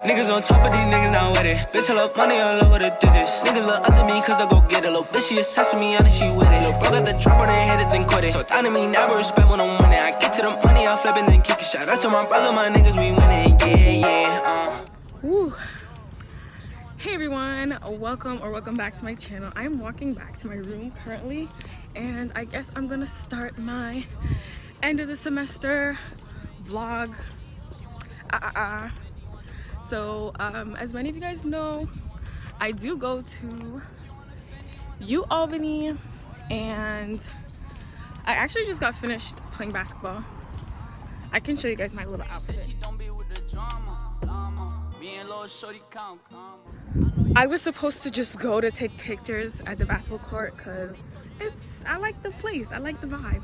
Niggas on top of these niggas not with it. Bitch, all up money all over the digits. Niggas look up to me cause I go get it. Little bitch, she obsessed with me, and she with it. Little bro got the drop on her head and then quit it. Talk down to me, never respect when I'm winning. I get to the money, I'll flip and then kick it. Shout out to my brother, my niggas, we winning. Yeah. Woo. Hey everyone, welcome back to my channel. I'm walking back to my room currently, and I guess I'm gonna start my end of the semester vlog. So as many of you guys know, I do go to UAlbany, and I actually just got finished playing basketball. I can show you guys my little outfit. I was supposed to just go to take pictures at the basketball court because I like the place, I like the vibe.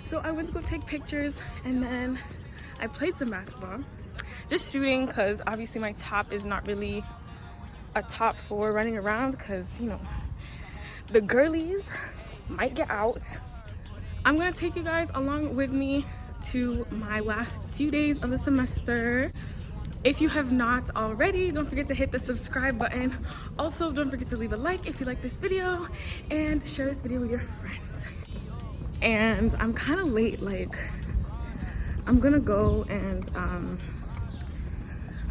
So I went to go take pictures, and then I played some basketball. Just shooting, because obviously my top is not really a top for running around, because, you know, the girlies might get out. I'm gonna take you guys along with me to my last few days of the semester. If you have not already, don't forget to hit the subscribe button. Also, don't forget to leave a like if you like this video, and share this video with your friends. And I'm kind of late, like I'm gonna go and I'm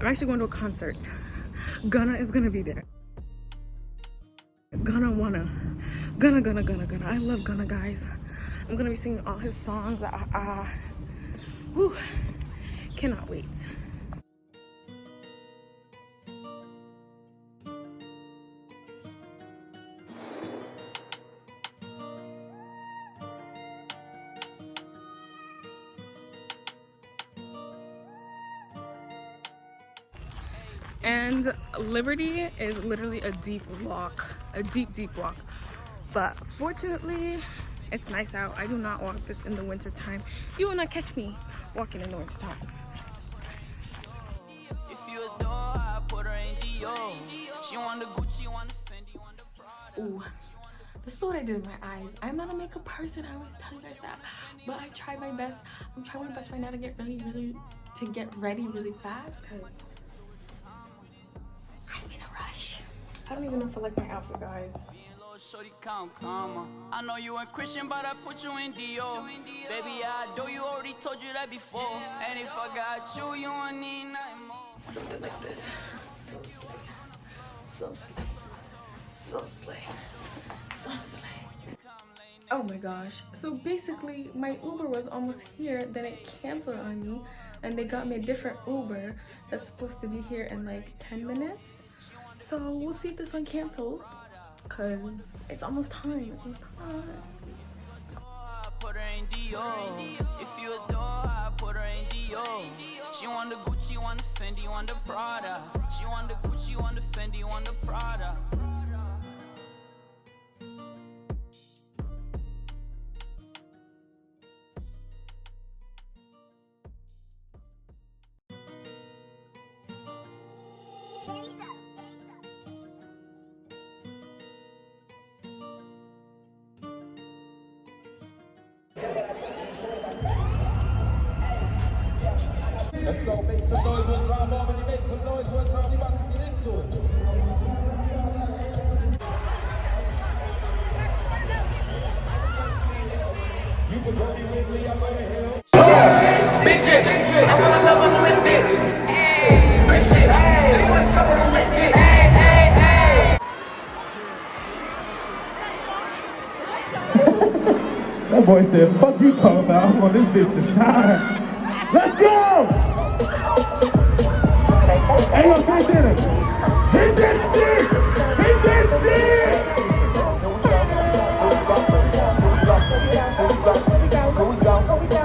actually going to a concert. Gunna is gonna be there. Gunna. I love Gunna, guys. I'm gonna be singing all his songs. Whew. Cannot wait. And Liberty is literally a deep walk, a deep walk. But fortunately, it's nice out. I do not walk this in the winter time. You will not catch me walking in the winter time. Ooh, this is what I did with my eyes. I'm not a makeup person, I always tell you guys that. But I tried my best. I'm trying my best right now to get ready really fast, because I'm in a rush. I don't even know if I like my outfit, guys. I know you ain't Christian, but I put you in Dior. Baby, I do, you already told you that before. And if I got you, you don't need nothing more. Something like this. So slay. So slay. So slay. So slay. Oh my gosh. So basically, my Uber was almost here, then it canceled on me, and they got me a different Uber that's supposed to be here in like 10 minutes. So we'll see if this one cancels, because it's almost time. It's almost time. Put her in Dior. If you adore her, put her in Dior. She want the Gucci, want the Fendi, want the Prada. She want the Gucci, want the Fendi, want the Prada. Let's go, make some noise one time, Albany, make some noise one time, we about to get into it. You can go me with me, I'm on the hill. Big drip, I wanna love on the lit bitch. Rip shit, she wanna suck on the lit dick. That boy said, fuck you talking about, I want this bitch to shine. Let's go! Hey, yo, say dinner. Hit that shit! Hit that shit!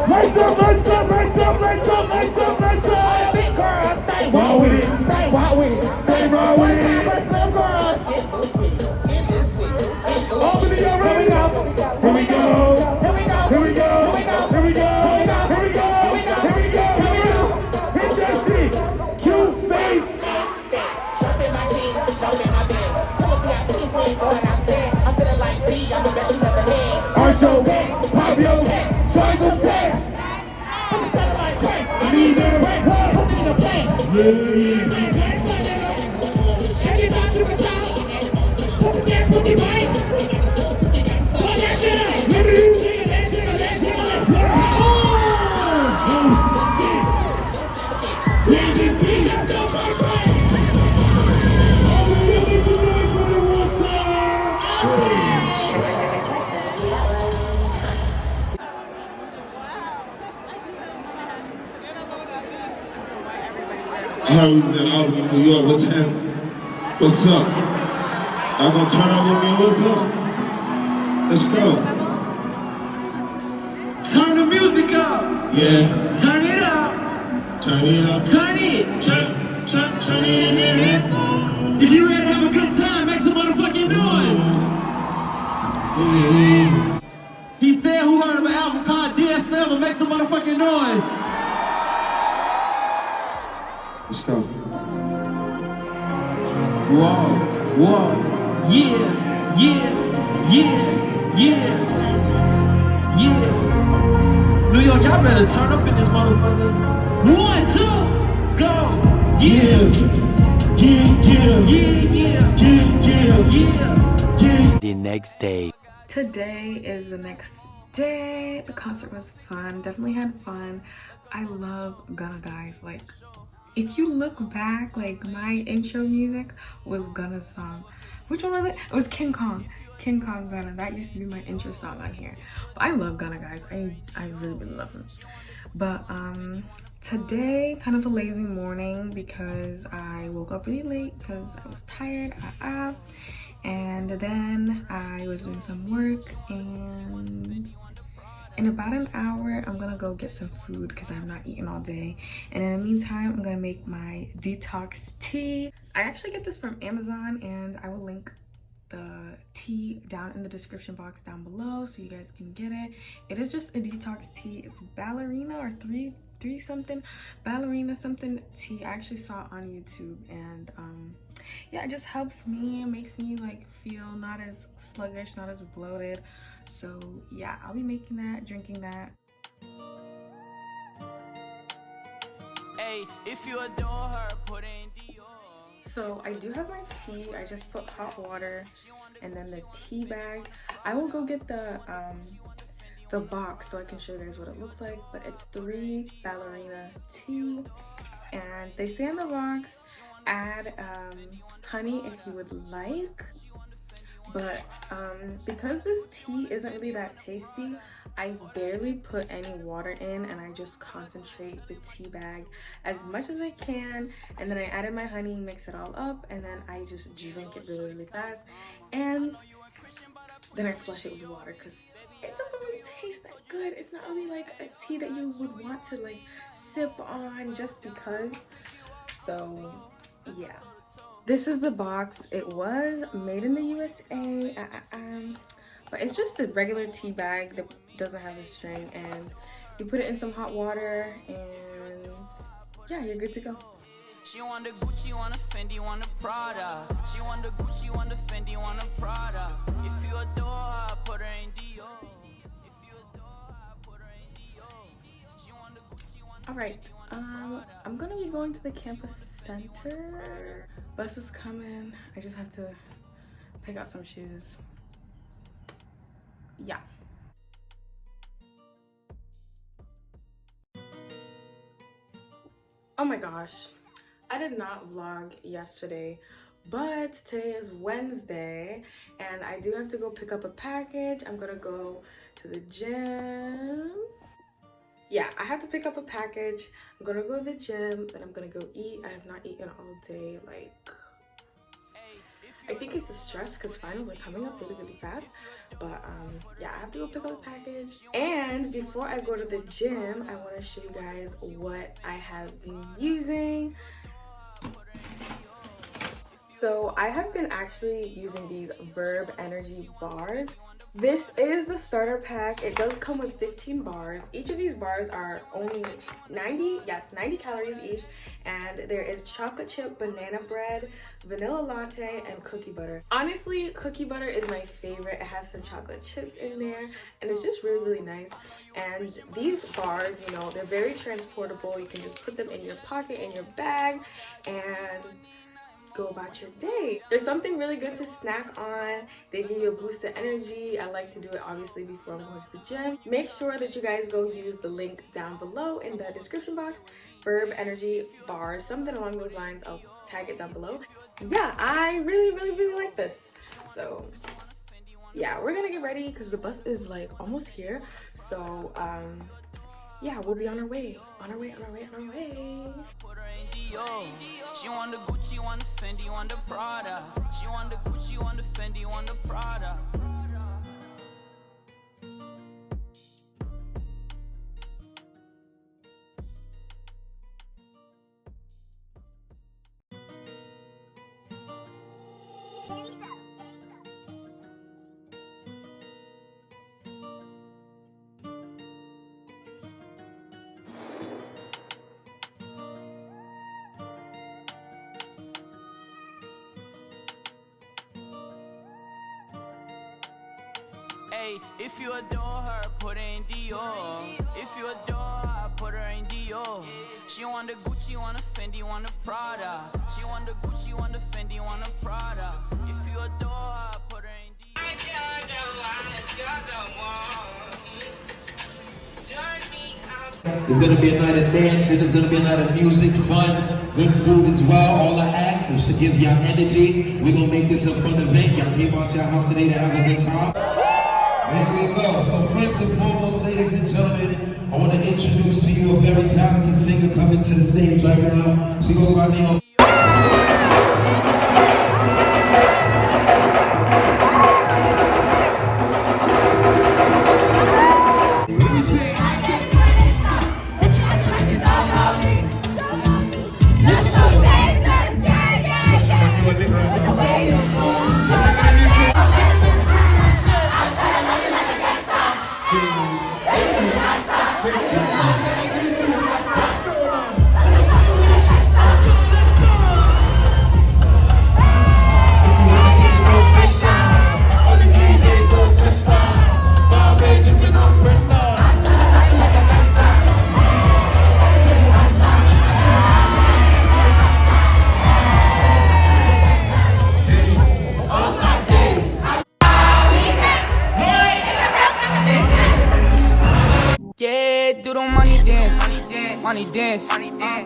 Lights up, lights up, lights up, lights up, lights up, lights up! Big girl, stay wild with it, stay wild with it, stay wild with it. Little girls, get this sweet. Open it up, here we go. Here we go. Here we go. Here we go. Here we go. Here we go. Here we go. Archo, pop your head, try some tech. I'm a satellite crank. I need a rank, put it in a plane. how we was in Albany, New York. What's happening? What's up? Y'all gonna turn up with me? What's up? Let's go. Turn the music up. Yeah. Turn it up. Turn it up. Turn it. Turn it in. If you ready to have a good time, make some motherfucking noise. Yeah. He said, who heard of an album called DS Forever? Make some motherfucking noise. Let's go. Whoa, whoa, yeah, yeah, yeah, yeah, yeah. New York, y'all better turn up in this motherfucker. 1, 2, go. Yeah. Yeah. The next day. Today is the next day. The concert was fun. Definitely had fun. I love Gunna, guys. Like, if you look back, like, my intro music was Gunna's song. Which one was it? It was King Kong. King Kong Gunna. That used to be my intro song on here. But I love Gunna, guys. I really love him. But today, kind of a lazy morning because I woke up really late because I was tired. And then I was doing some work, and in about an hour I'm gonna go get some food because I have not eaten all day. And in the meantime, I'm gonna make my detox tea. I actually get this from Amazon, and I will link the tea down in the description box down below so you guys can get it. It is just a detox tea. It's ballerina or three something ballerina something tea. I actually saw it on YouTube, and yeah, it just helps me. It makes me like feel not as sluggish, not as bloated. So yeah, I'll be making that, drinking that. Hey, if you adore her, put in Dior. So I do have my tea. I just put hot water and then the tea bag. I will go get the box so I can show you guys what it looks like. But it's 3 ballerina tea, and they say on the box add honey if you would like. But because this tea isn't really that tasty, I barely put any water in, and I just concentrate the tea bag as much as I can, and then I added my honey, mix it all up, and then I just drink it really fast, and then I flush it with water because it doesn't really taste that good. It's not really like a tea that you would want to like sip on just because. So yeah, this is the box. It was made in the USA, but it's just a regular tea bag that doesn't have the string, and you put it in some hot water, and yeah, you're good to go. She want the Gucci, want the Fendi, want the Prada. She want the Gucci, want the Fendi, want the Prada. If you adore her, put her in Dior. If you adore her, put her in Dior. She want the Gucci, want the Alright, I'm gonna be going to the campus center. Bus is coming. I just have to pick out some shoes. Yeah. Oh my gosh, I did not vlog yesterday, but today is Wednesday and I do have to go pick up a package. I'm gonna go to the gym. Yeah, I have to pick up a package. I'm gonna go to the gym, then I'm gonna go eat. I have not eaten all day. Like, I think it's the stress because finals are coming up really fast. But yeah, I have to go pick up a package. And before I go to the gym, I want to show you guys what I have been using. So I have been actually using these Verb energy bars. This is the starter pack. It does come with 15 bars. Each of these bars are only 90 calories each, and there is chocolate chip banana bread, vanilla latte, and cookie butter. Honestly, cookie butter is my favorite. It has some chocolate chips in there, and it's just really nice. And these bars, you know, they're very transportable. You can just put them in your pocket, in your bag, and go about your day. There's something really good to snack on. They give you a boost of energy. I like to do it obviously before I'm going to the gym. Make sure that you guys go use the link down below in the description box. Verb energy bars, something along those lines. I'll tag it down below. Yeah, I really like this. So yeah, we're gonna get ready because the bus is like almost here. So yeah, we'll be on our way. On our way. Put her in Dior. She want the Gucci, want the Fendi, want the Prada. She want the Gucci, want the Fendi, want the Prada. Hey, if you adore her, put her in Dior. If you adore her, put her in Dior. She want the Gucci, want the Fendi, want the Prada. She want the Gucci, want the Fendi, want the Prada. If you adore her, put her in Dior. It's gonna be a night of dancing, it's gonna be a night of music, fun, good food as well. All I ask is to give y'all energy. We're gonna make this a fun event. Y'all came out your house today to have a good time. There we go. So first and foremost, ladies and gentlemen, I want to introduce to you a very talented singer coming to the stage right now. She goes by the name of Do the money dance, money dance,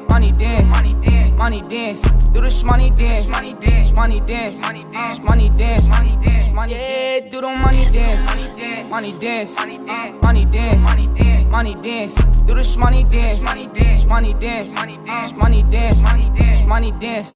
money dance, money dance, money dance. Do the shmoney dance, money dance, money dance, money dance, money dance, money dance, money. Yeah, do the money dance, money dance, money dance, money dance, money dance, money dance. Do the shmoney dance, money dance, money dance, money dance, money dance, money dance, money dance.